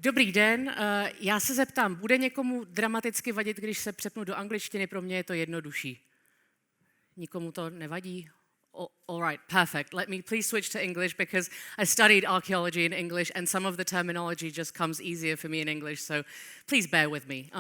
Dobrý den, já se zeptám, bude někomu dramaticky vadit, když se přepnu do angličtiny? Pro mě je to jednodušší. Nikomu to nevadí? All right, perfect. Let me please switch to English because I studied archaeology in English and some of the terminology just comes easier for me in English, so please bear with me.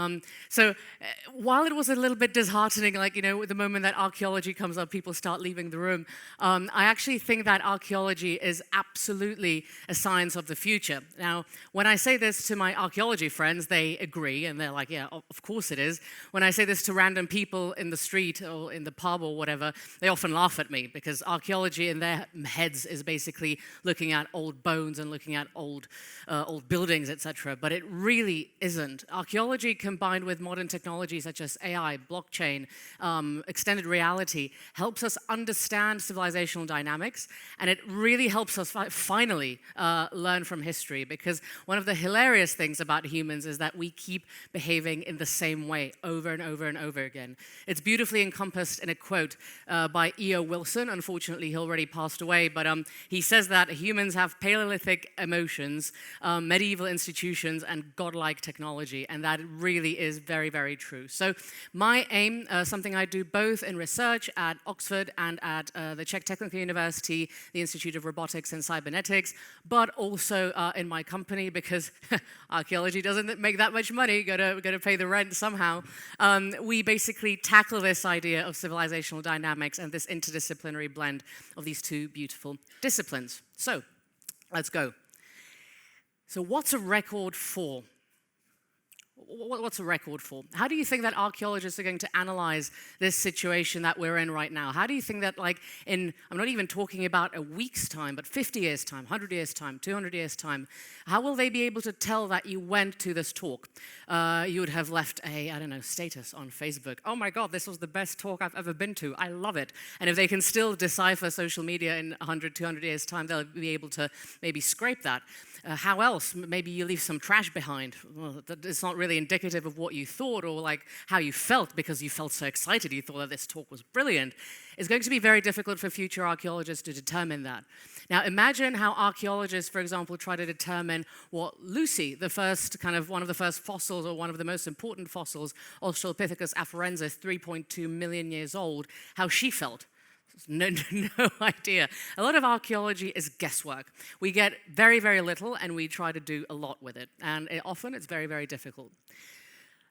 While it was a little bit disheartening, like, the moment that archaeology comes up, people start leaving the room, I actually think that archaeology is absolutely a science of the future. Now, when I say this to my archaeology friends, they agree and they're like, yeah, of course it is. When I say this to random people in the street or in the pub or whatever, they often laugh at me because archaeology in their heads is basically looking at old bones and looking at old buildings, etc. But it really isn't. Archaeology combined with modern technologies such as AI, blockchain, extended reality helps us understand civilizational dynamics, and it really helps us finally learn from history, because one of the hilarious things about humans is that we keep behaving in the same way over and over and over again. It's beautifully encompassed in a quote by E.O. Wilson. Unfortunately, he already passed away, but he says that humans have Paleolithic emotions, medieval institutions, and godlike technology, and that really is very, very true. So my aim, something I do both in research at Oxford and at the Czech Technical University, the Institute of Robotics and Cybernetics, but also in my company, because archaeology doesn't make that much money, gotta pay the rent somehow. We basically tackle this idea of civilizational dynamics and this interdisciplinary blend of these two beautiful disciplines. So, let's go. So what's a record for? What's a record for? How do you think that archaeologists are going to analyze this situation that we're in right now? How do you think that, I'm not even talking about a week's time, but 50 years' time, 100 years' time, 200 years' time, how will they be able to tell that you went to this talk? You would have left a, status on Facebook. Oh my God, this was the best talk I've ever been to. I love it. And if they can still decipher social media in 100, 200 years' time, they'll be able to maybe scrape that. How else? Maybe you leave some trash behind. Well, it's not really indicative of what you thought or how you felt, because you felt so excited, you thought that this talk was brilliant. It's going to be very difficult for future archaeologists to determine that. Now imagine how archaeologists, for example, try to determine what Lucy, one of the first fossils, or one of the most important fossils, Australopithecus afarensis, 3.2 million years old, how she felt. No idea. A lot of archaeology is guesswork. We get very, very little and we try to do a lot with it. And often it's very, very difficult.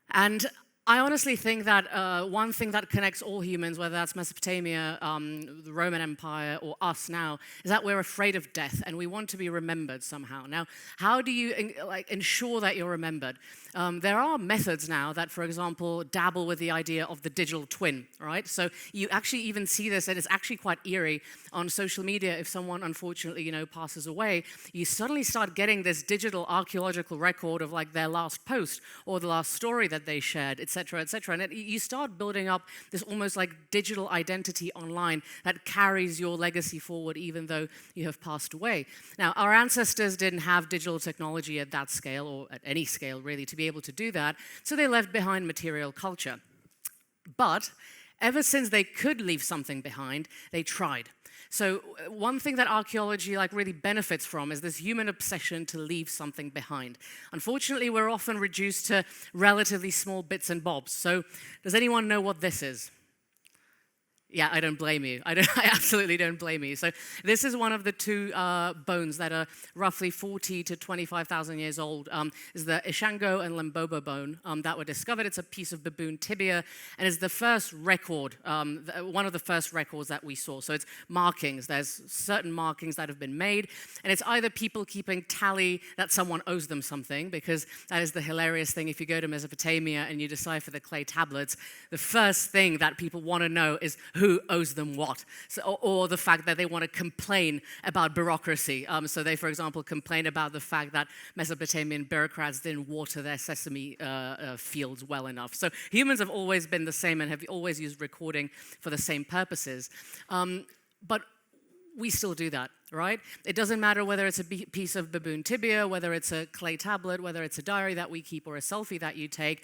And I honestly think that one thing that connects all humans, whether that's Mesopotamia, the Roman Empire, or us now, is that we're afraid of death and we want to be remembered somehow. Now, how do you ensure that you're remembered? There are methods now that, for example, dabble with the idea of the digital twin, right? So you actually even see this, and it's actually quite eerie on social media. If someone, unfortunately, passes away, you suddenly start getting this digital archaeological record of their last post or the last story that they shared, etc., etc. And you start building up this almost digital identity online that carries your legacy forward even though you have passed away. Now, our ancestors didn't have digital technology at that scale, or at any scale really, to be able to do that, so they left behind material culture. But ever since they could leave something behind, they tried. So one thing that archaeology really benefits from is this human obsession to leave something behind. Unfortunately, we're often reduced to relatively small bits and bobs. So does anyone know what this is? Yeah, I don't blame you. I absolutely don't blame you. So this is one of the two bones that are roughly 40 to 25,000 years old. Is the Ishango and Lembobo bone that were discovered. It's a piece of baboon tibia, and it's the first record, one of the first records that we saw. So it's markings. There's certain markings that have been made, and it's either people keeping tally that someone owes them something, because that is the hilarious thing. If you go to Mesopotamia and you decipher the clay tablets, the first thing that people want to know is who owes them what, or the fact that they want to complain about bureaucracy. So they, for example, complain about the fact that Mesopotamian bureaucrats didn't water their sesame fields well enough. So humans have always been the same and have always used recording for the same purposes. But we still do that, right? It doesn't matter whether it's a piece of baboon tibia, whether it's a clay tablet, whether it's a diary that we keep or a selfie that you take,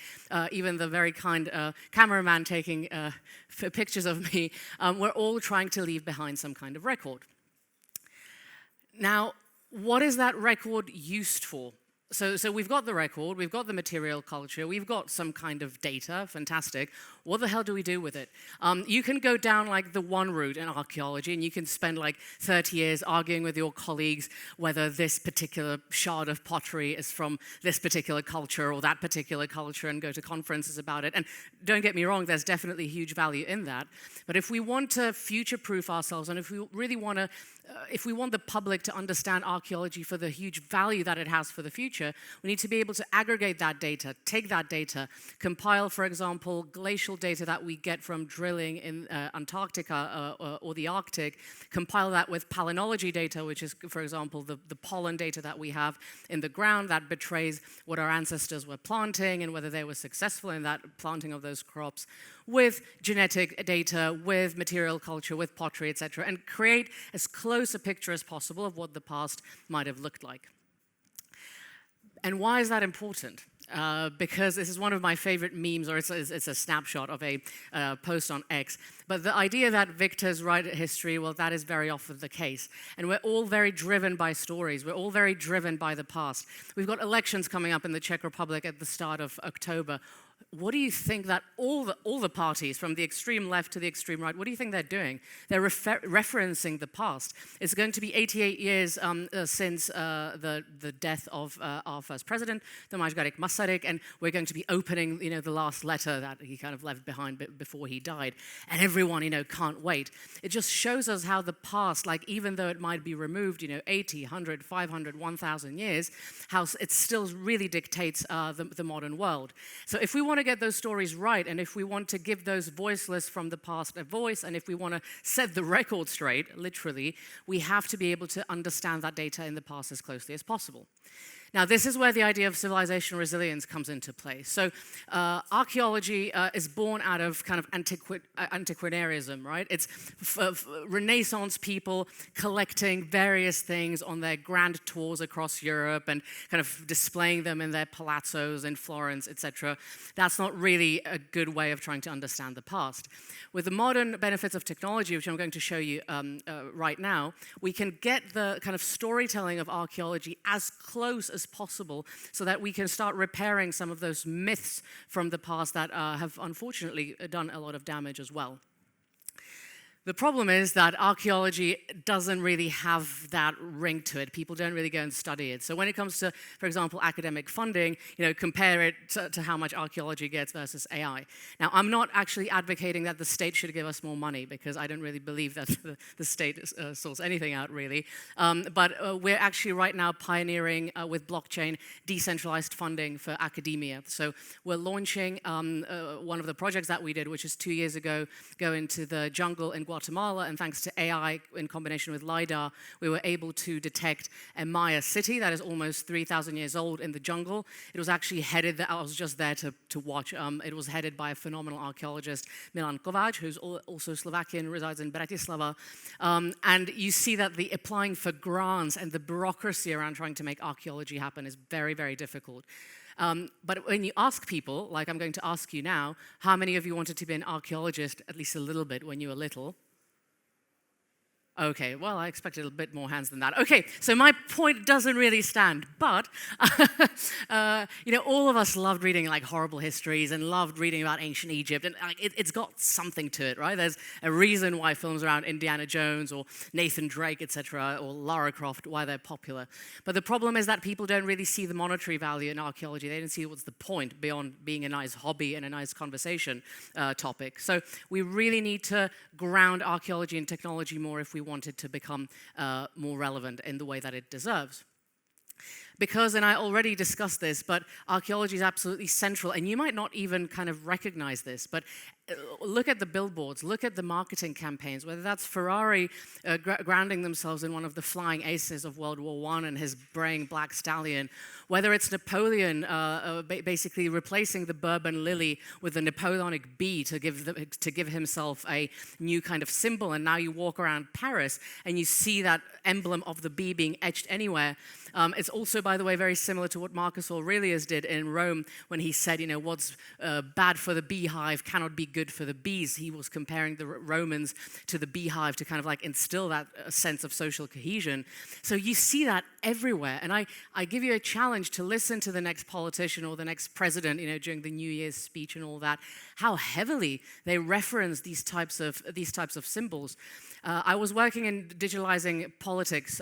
even the very kind cameraman taking pictures of me, we're all trying to leave behind some kind of record. Now, what is that record used for? So we've got the record, we've got the material culture, we've got some kind of data, fantastic. What the hell do we do with it? You can go down like the one route in archaeology and you can spend like 30 years arguing with your colleagues whether this particular shard of pottery is from this particular culture or that particular culture and go to conferences about it. And don't get me wrong, there's definitely huge value in that. But if we want to future-proof ourselves and if we really want to if we want the public to understand archaeology for the huge value that it has for the future, we need to be able to aggregate that data, take that data, compile, for example, glacial data that we get from drilling in Antarctica or the Arctic, compile that with palynology data, which is, for example, the pollen data that we have in the ground that betrays what our ancestors were planting and whether they were successful in that planting of those crops, with genetic data, with material culture, with pottery, etc., and create as close a picture as possible of what the past might have looked like. And why is that important? Because this is one of my favorite memes, or it's a snapshot of a post on X. But the idea that victors write history, well, that is very often the case. And we're all very driven by stories. We're all very driven by the past. We've got elections coming up in the Czech Republic at the start of October. What do you think that all the parties, from the extreme left to the extreme right, what do you think they're doing? They're referencing the past. It's going to be 88 years since the death of our first president, Tomáš Garrigue Masaryk, and we're going to be opening, the last letter that he kind of left behind before he died. And everyone, can't wait. It just shows us how the past, like even though it might be removed, 80, 100, 500, 1,000 years, how it still really dictates the modern world. So if we want to get those stories right, and if we want to give those voiceless from the past a voice, and if we want to set the record straight, literally, we have to be able to understand that data in the past as closely as possible. Now, this is where the idea of civilization resilience comes into play. So archaeology is born out of kind of antiquarianism, right? It's Renaissance people collecting various things on their grand tours across Europe and kind of displaying them in their palazzos in Florence, etc. That's not really a good way of trying to understand the past. With the modern benefits of technology, which I'm going to show you right now, we can get the kind of storytelling of archaeology as close as possible so that we can start repairing some of those myths from the past that have unfortunately done a lot of damage as well. The problem is that archaeology doesn't really have that ring to it. People don't really go and study it. So when it comes to, for example, academic funding, compare it to how much archaeology gets versus AI. Now, I'm not actually advocating that the state should give us more money because I don't really believe that the state sorts anything out, really. But we're actually right now pioneering with blockchain decentralized funding for academia. So we're launching one of the projects that we did, which is 2 years ago, go into the jungle in Guatemala, and thanks to AI in combination with LiDAR, we were able to detect a Maya city that is almost 3,000 years old in the jungle. It was actually headed, I was just there to watch, it was headed by a phenomenal archaeologist, Milan Kovač, who's also Slovakian, resides in Bratislava. And you see that the applying for grants and the bureaucracy around trying to make archaeology happen is very, very difficult. But when you ask people, like I'm going to ask you now, how many of you wanted to be an archaeologist at least a little bit when you were little? Okay, well, I expected a bit more hands than that. Okay, so my point doesn't really stand, but all of us loved reading like horrible histories and loved reading about ancient Egypt, and it's got something to it, right? There's a reason why films around Indiana Jones or Nathan Drake, etc., or Lara Croft, why they're popular. But the problem is that people don't really see the monetary value in archaeology. They don't see what's the point beyond being a nice hobby and a nice conversation topic. So we really need to ground archaeology and technology more if we want it to become more relevant in the way that it deserves. Because, and I already discussed this, but archaeology is absolutely central, and you might not even kind of recognize this, but look at the billboards, look at the marketing campaigns, whether that's Ferrari grounding themselves in one of the flying aces of World War I and his braying black stallion, whether it's Napoleon basically replacing the Bourbon lily with the Napoleonic bee to give himself a new kind of symbol, and now you walk around Paris and you see that emblem of the bee being etched anywhere. It's also, by the way, very similar to what Marcus Aurelius did in Rome when he said, what's bad for the beehive cannot be good for the bees. He was comparing the Romans to the beehive to kind of like instill that sense of social cohesion. So you see that everywhere. And I give you a challenge to listen to the next politician or the next president, during the New Year's speech and all that, how heavily they reference these types of symbols. I was working in digitalizing politics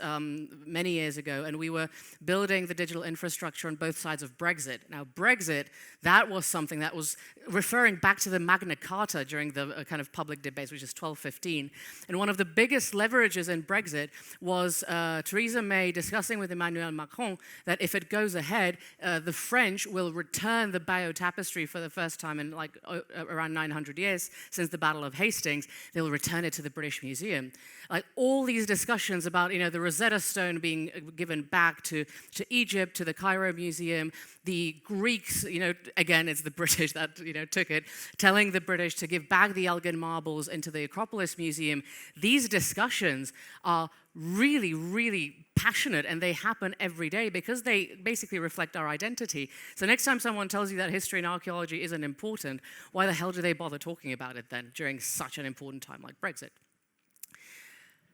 many years ago, and we were building the digital infrastructure on both sides of Brexit. Now, Brexit, that was something that was referring back to the Magna Carta during the kind of public debates, which is 1215. And one of the biggest leverages in Brexit was Theresa May discussing with Emmanuel Macron that if it goes ahead, the French will return the Bayeux Tapestry for the first time in like around 900 years since the Battle of Hastings. They'll return it to the British Museum. Like all these discussions about, the Rosetta Stone being given back to Egypt, to the Cairo Museum, the Greeks, again, it's the British that, took it, telling the British to give back the Elgin marbles into the Acropolis Museum. These discussions are really, really passionate, and they happen every day because they basically reflect our identity. So next time someone tells you that history and archaeology isn't important, why the hell do they bother talking about it then during such an important time like Brexit?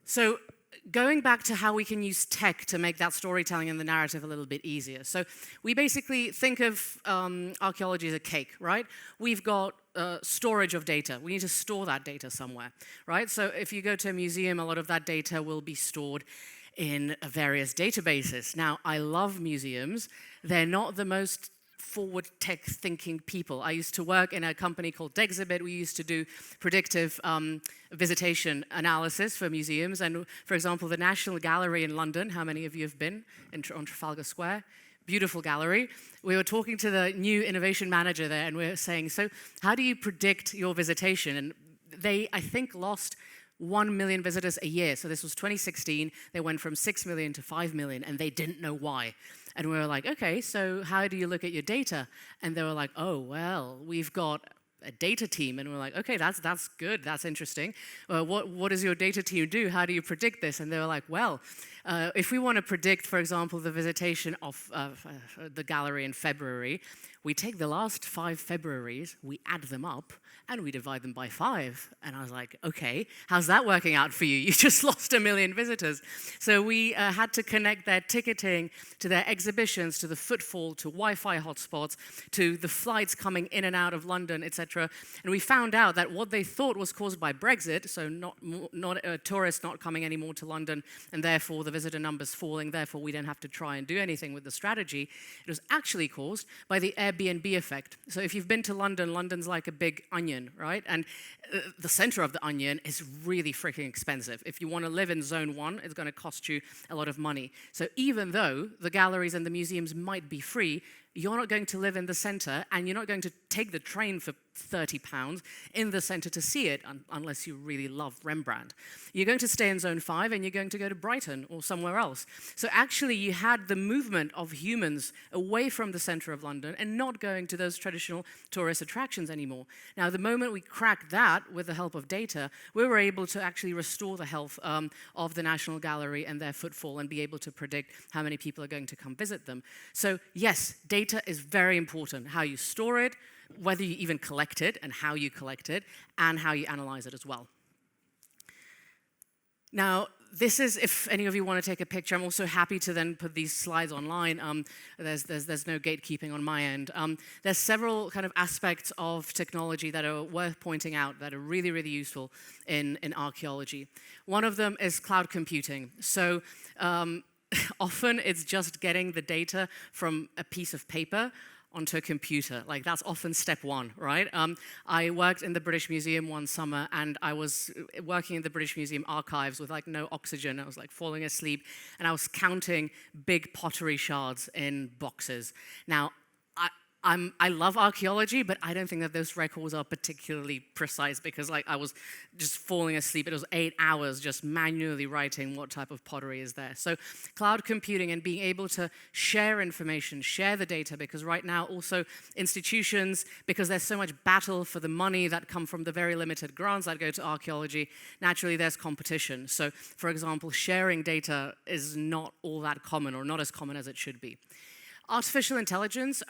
So going back to how we can use tech to make that storytelling and the narrative a little bit easier. So we basically think of archaeology as a cake, right? We've got storage of data. We need to store that data somewhere, right? So if you go to a museum, a lot of that data will be stored in various databases. Now, I love museums. They're not the most forward tech thinking people. I used to work in a company called Dexhibit. We used to do predictive visitation analysis for museums. And for example, the National Gallery in London, how many of you have been on Trafalgar Square? Beautiful gallery. We were talking to the new innovation manager there, and we were saying, so how do you predict your visitation? And they, I think, lost 1 million visitors a year. So this was 2016. They went from 6 million to 5 million, and they didn't know why. And we were like, okay, so how do you look at your data? And they were like, oh, well, we've got a data team. And we're like, okay, that's good, that's interesting. What does your data team do? How do you predict this? And they were like, well, if we want to predict, for example, the visitation of the gallery in February, we take the last 5 Februaries, we add them up, and we divide them by 5. And I was like, okay, how's that working out for you? You just lost 1 million visitors. So we had to connect their ticketing to their exhibitions, to the footfall, to Wi-Fi hotspots, to the flights coming in and out of London, etc. And we found out that what they thought was caused by Brexit, so not tourists not coming anymore to London, and therefore the visitor numbers falling, therefore we don't have to try and do anything with the strategy. It was actually caused by the Airbnb effect. So if you've been to London, London's like a big onion, right? And the center of the onion is really freaking expensive. If you want to live in zone 1, it's going to cost you a lot of money. So even though the galleries and the museums might be free, you're not going to live in the center, and you're not going to take the train for £30 in the center to see it, unless you really love Rembrandt. You're going to stay in zone 5, and you're going to go to Brighton or somewhere else. So actually, you had the movement of humans away from the center of London and not going to those traditional tourist attractions anymore. Now, the moment we cracked that with the help of data, we were able to actually restore the health of the National Gallery and their footfall and be able to predict how many people are going to come visit them. So yes, data is very important. How you store it, whether you even collect it and how you collect it, and how you analyze it as well. Now, this is, if any of you want to take a picture, I'm also happy to then put these slides online. There's no gatekeeping on my end. There's several kind of aspects of technology that are worth pointing out that are really, really useful in archaeology. One of them is cloud computing. So often it's just getting the data from a piece of paper onto a computer. Like, that's often step 1, right? I worked in the British Museum one summer, and I was working in the British Museum archives with like no oxygen. I was like falling asleep, and I was counting big pottery shards in boxes. Now, I love archaeology, but I don't think that those records are particularly precise, because like I was just falling asleep. It was 8 hours just manually writing what type of pottery is there. So cloud computing and being able to share information, share the data, because right now also institutions, because there's so much battle for the money that come from the very limited grants that go to archaeology, naturally there's competition. So for example, sharing data is not all that common, or not as common as it should be. Artificial intelligence,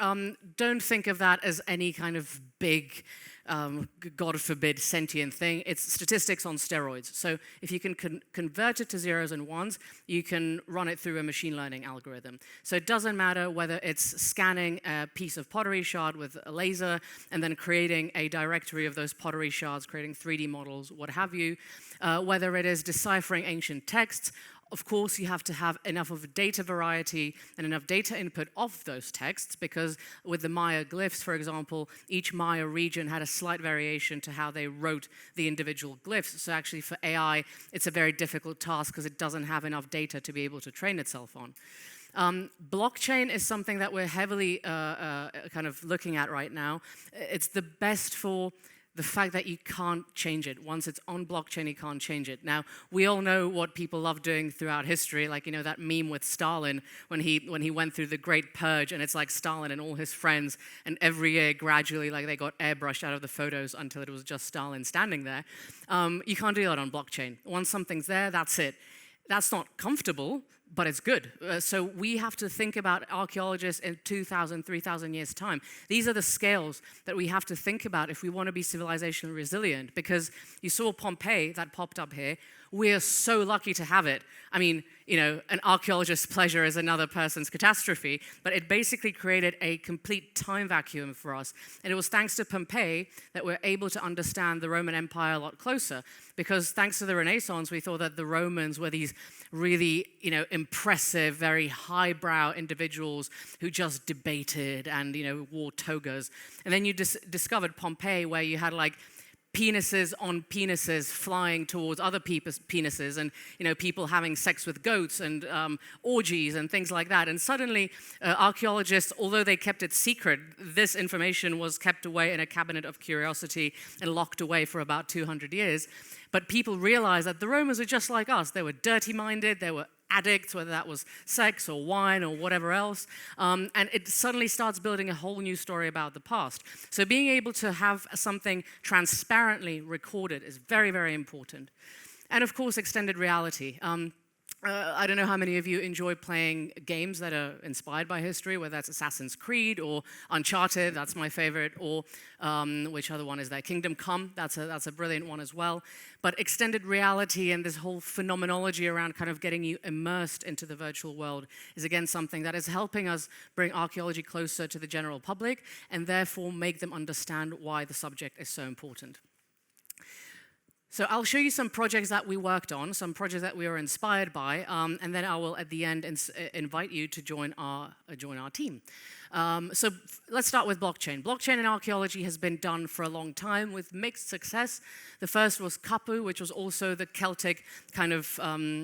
don't think of that as any kind of big God forbid, sentient thing. It's statistics on steroids. So if you can convert it to zeros and ones, you can run it through a machine learning algorithm. So it doesn't matter whether it's scanning a piece of pottery shard with a laser and then creating a directory of those pottery shards, creating 3D models, what have you, whether it is deciphering ancient texts. Of course, you have to have enough of a data variety and enough data input of those texts, because with the Maya glyphs, for example, each Maya region had a slight variation to how they wrote the individual glyphs. So actually for AI, it's a very difficult task because it doesn't have enough data to be able to train itself on. Blockchain is something that we're heavily kind of looking at right now. It's the best for the fact that you can't change it. Once it's on blockchain, you can't change it. Now, we all know what people love doing throughout history, like, you know, that meme with Stalin when he went through the Great Purge, and it's like Stalin and all his friends, and every year, gradually, like, they got airbrushed out of the photos until it was just Stalin standing there. You can't do that on blockchain. Once something's there, that's it. That's not comfortable, but it's good. So we have to think about archaeologists in 2,000, 3,000 years' time. These are the scales that we have to think about if we want to be civilizationally resilient, because you saw Pompeii that popped up here. We're so lucky to have it. I mean, you know, an archaeologist's pleasure is another person's catastrophe, but it basically created a complete time vacuum for us. And it was thanks to Pompeii that we're able to understand the Roman Empire a lot closer, because thanks to the Renaissance, we thought that the Romans were these really, you know, impressive, very highbrow individuals who just debated and, you know, wore togas. And then you discovered Pompeii, where you had like penises on penises flying towards other people's penises, and, you know, people having sex with goats and orgies and things like that. And suddenly archaeologists, although they kept it secret, this information was kept away in a cabinet of curiosity and locked away for about 200 years. But people realized that the Romans were just like us. They were dirty-minded, they were addicts, whether that was sex or wine or whatever else. And it suddenly starts building a whole new story about the past. So being able to have something transparently recorded is very, very important. And of course, extended reality. I don't know how many of you enjoy playing games that are inspired by history, whether that's Assassin's Creed or Uncharted, that's my favorite, or which other one is there? Kingdom Come, that's a brilliant one as well. But extended reality and this whole phenomenology around kind of getting you immersed into the virtual world is again something that is helping us bring archaeology closer to the general public and therefore make them understand why the subject is so important. So I'll show you some projects that we worked on, some projects that we were inspired by, and then I will, at the end, invite you to join our team. So let's start with blockchain. Blockchain in archaeology has been done for a long time with mixed success. The first was Kapu, which was also the Celtic kind of,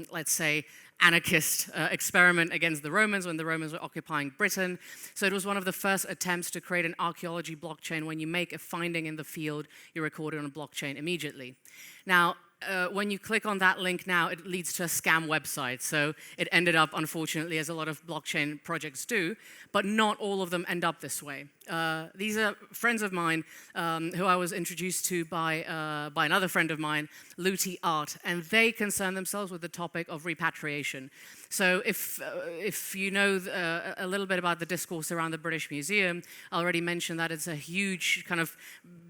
let's say, anarchist experiment against the Romans when the Romans were occupying Britain. So it was one of the first attempts to create an archaeology blockchain. When you make a finding in the field, you record it on a blockchain immediately. Now, when you click on that link now, it leads to a scam website. So it ended up, unfortunately, as a lot of blockchain projects do, but not all of them end up this way. These are friends of mine who I was introduced to by another friend of mine, Luti Art, and they concern themselves with the topic of repatriation. So if you know a little bit about the discourse around the British Museum, I already mentioned that it's a huge kind of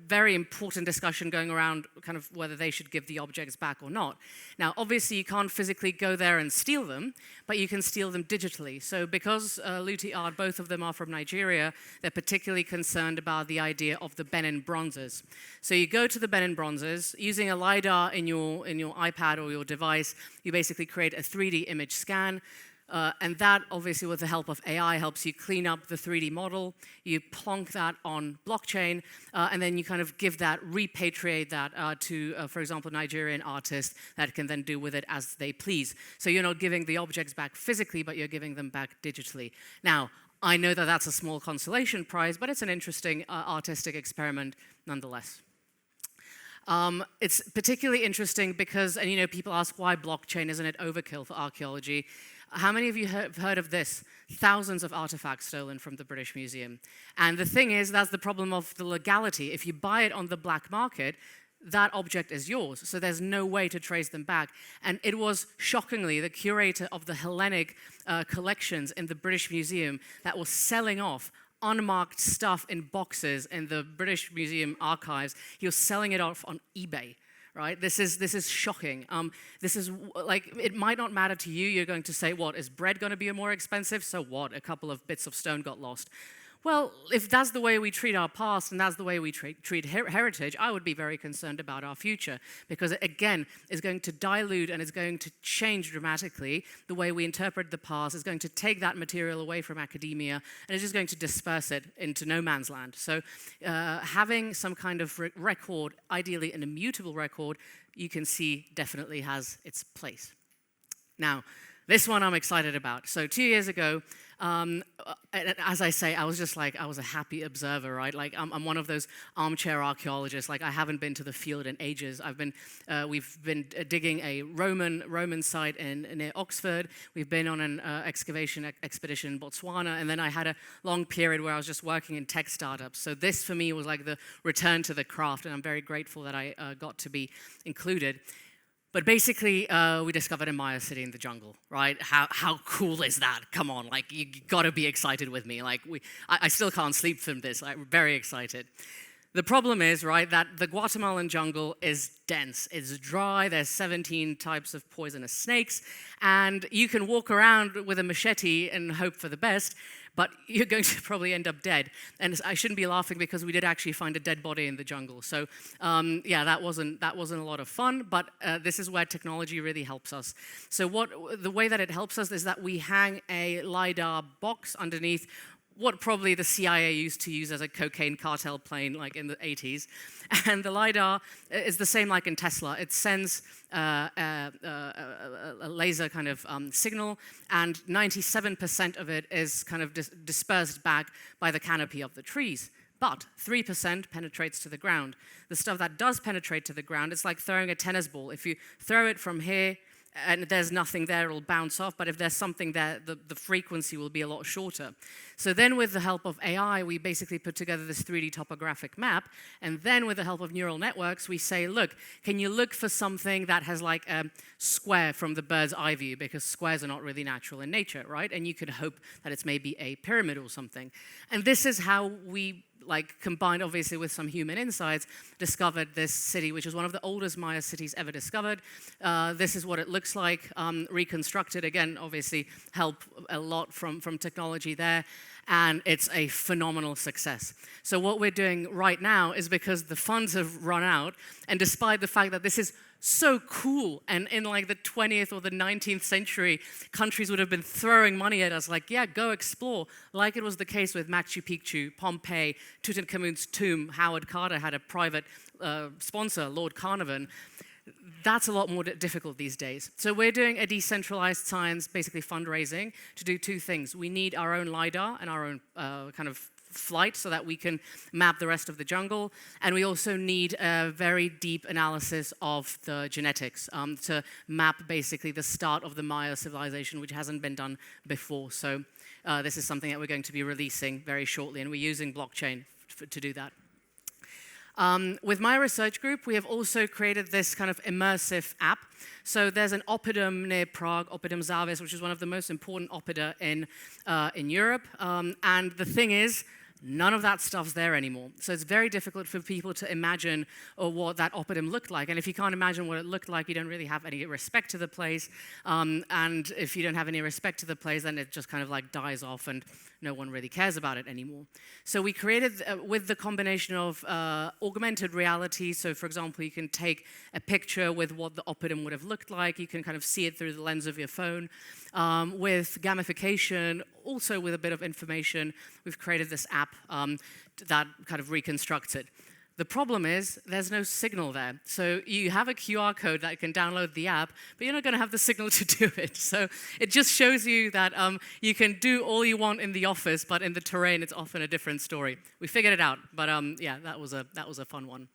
very important discussion going around kind of whether they should give the objects back or not. Now, obviously, you can't physically go there and steal them, but you can steal them digitally. So because Luti Art, both of them are from Nigeria, they're particularly concerned about the idea of the Benin bronzes. So you go to the Benin bronzes, using a LiDAR in your iPad or your device, you basically create a 3D image scan. And that, obviously, with the help of AI, helps you clean up the 3D model. You plonk that on blockchain, and then you kind of repatriate that to, for example, Nigerian artists that can then do with it as they please. So you're not giving the objects back physically, but you're giving them back digitally. Now, I know that that's a small consolation prize, but it's an interesting artistic experiment nonetheless. It's particularly interesting because, and you know, people ask why blockchain, isn't it overkill for archaeology? How many of you have heard of this? Thousands of artifacts stolen from the British Museum. And the thing is, that's the problem of the legality. If you buy it on the black market, that object is yours, so there's no way to trace them back. And it was, shockingly, the curator of the Hellenic collections in the British Museum that was selling off unmarked stuff in boxes in the British Museum archives. He was selling it off on eBay. Right? This is shocking. This is like, it might not matter to you. You're going to say, what, is bread going to be more expensive? So what? A couple of bits of stone got lost. Well, if that's the way we treat our past and that's the way we treat heritage, I would be very concerned about our future, because it, again, is going to dilute and is going to change dramatically the way we interpret the past. It's going to take that material away from academia, and it's just going to disperse it into no man's land. So having some kind of record, ideally an immutable record, you can see definitely has its place. Now, this one I'm excited about. So 2 years ago, as I say, I was just like, I was a happy observer, right? Like, I'm one of those armchair archaeologists. Like, I haven't been to the field in ages. We've been digging a Roman site near Oxford. We've been on an excavation expedition in Botswana, and then I had a long period where I was just working in tech startups. So this, for me, was like the return to the craft, and I'm very grateful that I got to be included. But basically, we discovered a Maya city in the jungle, right? How cool is that? Come on, like, you gotta be excited with me. Like, I still can't sleep from this. I'm very excited. The problem is, right, that the Guatemalan jungle is dense. It's dry. There's 17 types of poisonous snakes, and you can walk around with a machete and hope for the best, but you're going to probably end up dead. And I shouldn't be laughing, because we did actually find a dead body in the jungle. So yeah, that wasn't a lot of fun, but this is where technology really helps us. So the way that it helps us is that we hang a LiDAR box underneath what probably the CIA used to use as a cocaine cartel plane, like in the 80s. And the LiDAR is the same like in Tesla. It sends a laser kind of signal, and 97% of it is kind of dispersed back by the canopy of the trees. But 3% penetrates to the ground. The stuff that does penetrate to the ground, it's like throwing a tennis ball. If you throw it from here, and there's nothing there, it'll bounce off, but if there's something there, the frequency will be a lot shorter. So then with the help of AI, we basically put together this 3D topographic map, and then with the help of neural networks, we say, look, can you look for something that has like a square from the bird's eye view, because squares are not really natural in nature, right? And you could hope that it's maybe a pyramid or something. And this is how we, like, combined obviously with some human insights, discovered this city, which is one of the oldest Maya cities ever discovered. This is what it looks like, reconstructed. Again, obviously help a lot from technology there, and it's a phenomenal success. So what we're doing right now is, because the funds have run out, and despite the fact that this is so cool, and in like the 20th or the 19th century, countries would have been throwing money at us like, yeah, go explore, like it was the case with Machu Picchu, Pompeii, Tutankhamun's tomb. Howard Carter had a private sponsor, Lord Carnarvon. That's a lot more difficult these days. So we're doing a decentralized science, basically fundraising, to do two things. We need our own LiDAR and our own kind of flight so that we can map the rest of the jungle. And we also need a very deep analysis of the genetics to map basically the start of the Maya civilization, which hasn't been done before. So this is something that we're going to be releasing very shortly, and we're using blockchain to do that. With my research group, we have also created this kind of immersive app. So there's an oppidum near Prague, Oppidum Závis, which is one of the most important oppida in Europe. And the thing is, none of that stuff's there anymore. So it's very difficult for people to imagine what that oppidum looked like. And if you can't imagine what it looked like, you don't really have any respect to the place. And if you don't have any respect to the place, then it just kind of like dies off, and no one really cares about it anymore. So we created, with the combination of augmented reality, so for example, you can take a picture with what the oppidum would have looked like. You can kind of see it through the lens of your phone. With gamification, also with a bit of information, we've created this app that kind of reconstructs it. The problem is there's no signal there. So you have a QR code that you can download the app, but you're not going to have the signal to do it. So it just shows you that you can do all you want in the office, but in the terrain, it's often a different story. We figured it out, but yeah, that was a fun one.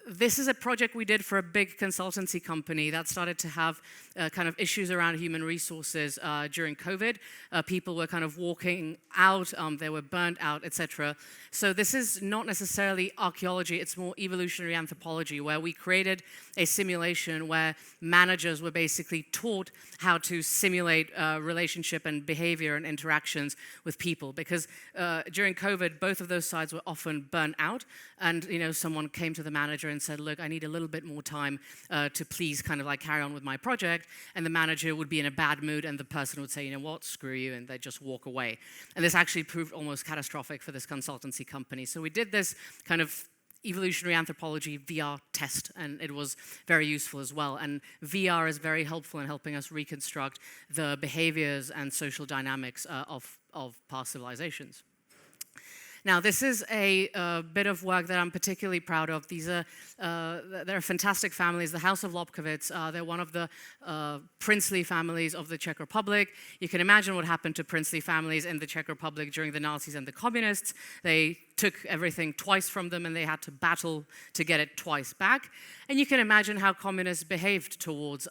This is a project we did for a big consultancy company that started to have kind of issues around human resources during COVID. People were kind of walking out, they were burnt out, etc. So this is not necessarily archaeology, it's more evolutionary anthropology, where we created a simulation where managers were basically taught how to simulate relationship and behavior and interactions with people. Because during COVID, both of those sides were often burnt out, and someone came to the manager and said, look, I need a little bit more time to please kind of like carry on with my project, and the manager would be in a bad mood, and the person would say, you know what, screw you, and they'd just walk away. And this actually proved almost catastrophic for this consultancy company. So we did this kind of evolutionary anthropology VR test, and it was very useful as well. And VR is very helpful in helping us reconstruct the behaviors and social dynamics of past civilizations. Now, this is a bit of work that I'm particularly proud of. They're fantastic families. The House of Lobkowitz, they're one of the princely families of the Czech Republic. You can imagine what happened to princely families in the Czech Republic during the Nazis and the communists. They took everything twice from them, and they had to battle to get it twice back. And you can imagine how communists behaved towards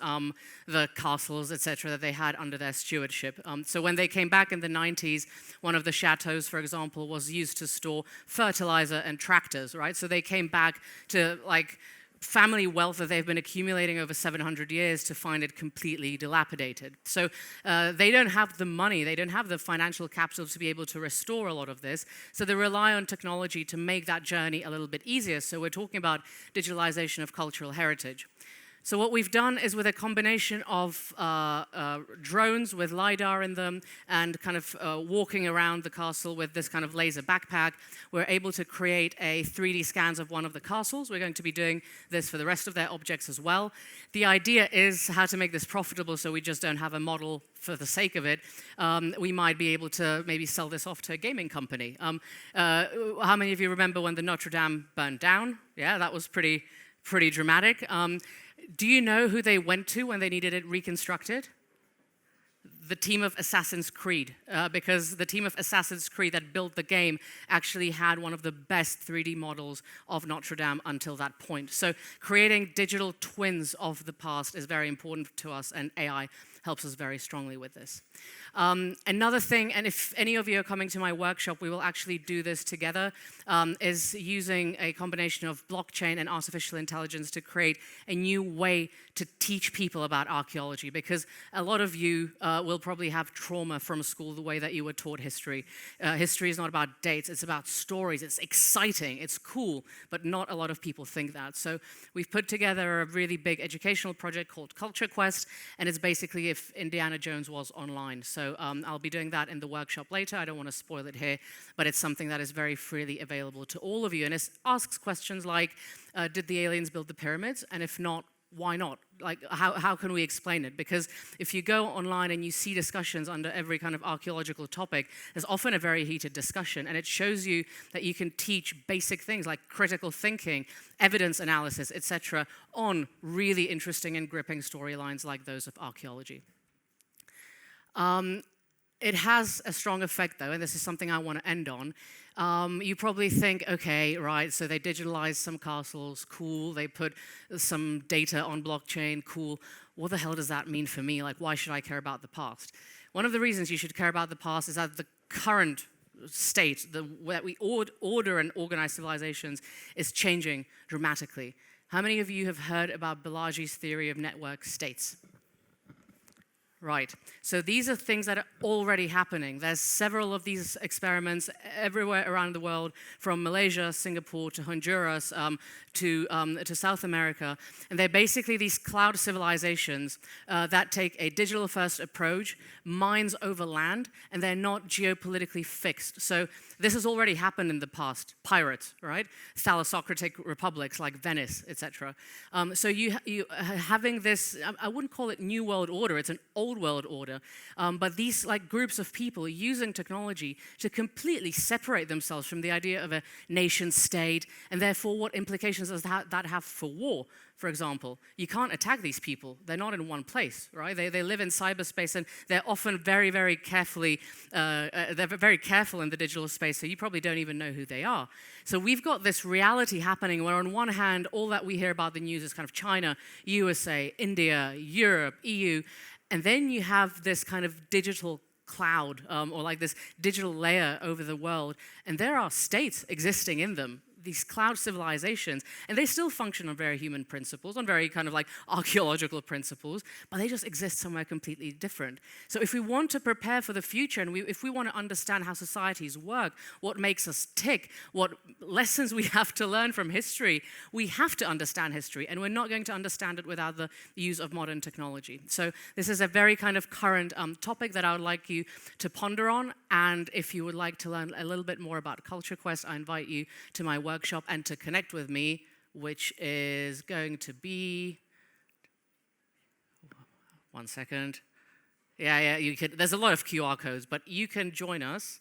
the castles, etc., that they had under their stewardship. So when they came back in the 90s, one of the chateaus, for example, was used to store fertilizer and tractors, right? So they came back to like family wealth that they've been accumulating over 700 years to find it completely dilapidated. So they don't have the money, they don't have the financial capital to be able to restore a lot of this. So they rely on technology to make that journey a little bit easier. So we're talking about digitalization of cultural heritage. So what we've done is, with a combination of drones with LiDAR in them and kind of walking around the castle with this kind of laser backpack, we're able to create a 3D scans of one of the castles. We're going to be doing this for the rest of their objects as well. The idea is how to make this profitable, so we just don't have a model for the sake of it. We might be able to maybe sell this off to a gaming company. How many of you remember when the Notre Dame burned down? Yeah, that was pretty dramatic. Do you know who they went to when they needed it reconstructed? The team of Assassin's Creed, because the team of Assassin's Creed that built the game actually had one of the best 3D models of Notre Dame until that point. So creating digital twins of the past is very important to us, and AI helps us very strongly with this. Another thing, and if any of you are coming to my workshop, we will actually do this together, is using a combination of blockchain and artificial intelligence to create a new way to teach people about archaeology, because a lot of you will probably have trauma from school the way that you were taught history. History is not about dates, it's about stories. It's exciting, it's cool, but not a lot of people think that. So we've put together a really big educational project called Culture Quest, and it's basically if Indiana Jones was online. So I'll be doing that in the workshop later. I don't want to spoil it here, but it's something that is very freely available to all of you. And it asks questions like, did the aliens build the pyramids? And if not, why not? Like, how can we explain it? Because if you go online and you see discussions under every kind of archaeological topic, there's often a very heated discussion, and it shows you that you can teach basic things like critical thinking, evidence analysis, etc., on really interesting and gripping storylines like those of archaeology. It has a strong effect, though, and this is something I want to end on. You probably think, okay, right, so they digitalized some castles, cool. They put some data on blockchain, cool. What the hell does that mean for me? Like, why should I care about the past? One of the reasons you should care about the past is that the current state, that we order and organize civilizations, is changing dramatically. How many of you have heard about Balaji's theory of network states? Right, so these are things that are already happening. There's several of these experiments everywhere around the world, from Malaysia, Singapore, to Honduras, to South America. And they're basically these cloud civilizations that take a digital-first approach, mines over land, and they're not geopolitically fixed. So this has already happened in the past. Pirates, right? Thalassocratic republics like Venice, etc. So you having this, I wouldn't call it New World Order, it's an old old world order, but these like groups of people using technology to completely separate themselves from the idea of a nation state, and therefore what implications does that have for war? For example, you can't attack these people. They're not in one place, right? They live in cyberspace, and they're often very, very carefully, they're very careful in the digital space, so you probably don't even know who they are. So we've got this reality happening where on one hand, all that we hear about the news is kind of China, USA, India, Europe, EU, and then you have this kind of digital cloud, or like this digital layer over the world, and there are states existing in them, these cloud civilizations, and they still function on very human principles, on very kind of like archeological principles, but they just exist somewhere completely different. So if we want to prepare for the future, and if we want to understand how societies work, what makes us tick, what lessons we have to learn from history, we have to understand history, and we're not going to understand it without the use of modern technology. So this is a very kind of current topic that I would like you to ponder on, and if you would like to learn a little bit more about Culture Quest, I invite you to my workshop and to connect with me, which is going to be, 1 second. Yeah, you could, there's a lot of QR codes, but you can join us.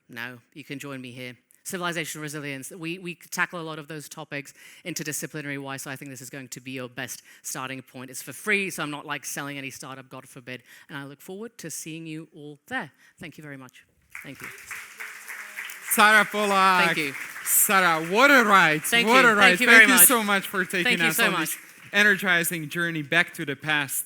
No, you can join me here. Civilization resilience, we tackle a lot of those topics interdisciplinary-wise, so I think this is going to be your best starting point. It's for free, so I'm not like selling any startup, God forbid, and I look forward to seeing you all there. Thank you very much. Thank you. Sara Polak. Thank you. Sara, what a ride. Thank what you. a ride. Thank you very much. So much for taking us on this energizing journey back to the past.